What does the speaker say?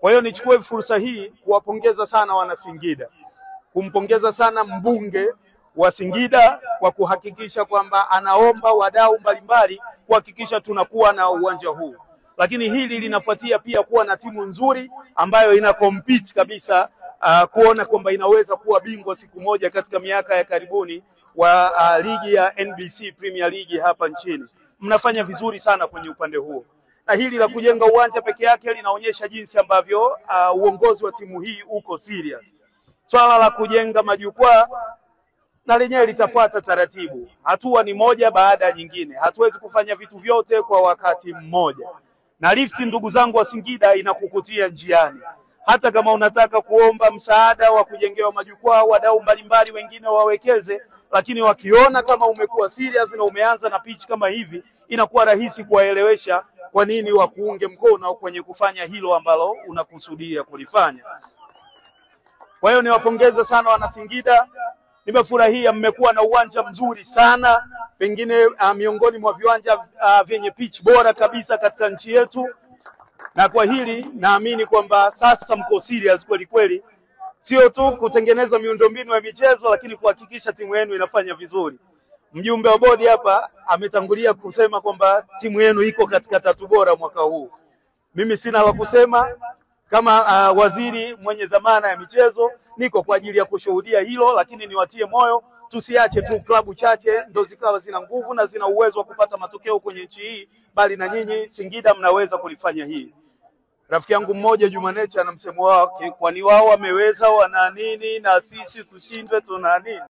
Kwa hiyo nichukue fursa hii kuwapongeza sana wana Singida, kumpongeza sana mbunge wa Singida kwa kuhakikisha kwamba anaomba wadau mbalimbali kuhakikisha tunakuwa na uwanja huu. Lakini hili linafuatia pia kuwa na timu nzuri ambayo ina compete kabisa, kuona kwamba inaweza kuwa bingwa siku moja katika miaka ya karibuni wa ligi ya NBC Premier League hapa nchini. Mnafanya vizuri sana kwenye upande huo. Na hili la kujenga uwanja peke yake linaonyesha jinsi ambavyo uongozi wa timu hii uko serious. Swala la kujenga majukwaa na lenyewe litafuata taratibu. Hatua ni moja baada ya nyingine. Hatuwezi kufanya vitu vyote kwa wakati mmoja. Na lifti, ndugu zangu wa Singida, inakukutia njiani. Hata kama unataka kuomba msaada wa kujengewa majukwaa, wadau mbalimbali wengine wawekeze, lakini wakiona kama umekuwa serious na umeanza na pitch kama hivi, inakuwa rahisi kuwaelewesha kwa nini wakuunge mkono kwenye kufanya hilo ambalo unakusudia kulifanya. Kwa hiyo niwapongeze sana wana Singida. Nimefurahia mmekuwa na uwanja mzuri sana, pengine miongoni mwa viwanja vyenye pitch bora kabisa katika nchi yetu. Na kwa hili naamini kwamba sasa mko serious kweli kweli, sio tu kutengeneza miundombinu ya michezo, lakini kuhakikisha timu yenu inafanya vizuri. Mjumbe wa bodi hapa ametangulia kusema kwamba timu yenu iko katika 3 bora mwaka huu. Mimi sina la kusema. Kama waziri mwenye dhamana ya michezo, niko kwa ajili ya kushuhudia hilo, lakini niwatie moyo, tusiache tu klabu chache ndo zikawa zina nguvu na zina uwezo wa kupata matokeo kwenye nchi hii, bali na nyinyi Singida mnaweza kulifanya hii. Rafiki yangu mmoja Jumanecha ana msemo wake, kwani wao wameweza wana nini na sisi tushindwe tuna nini?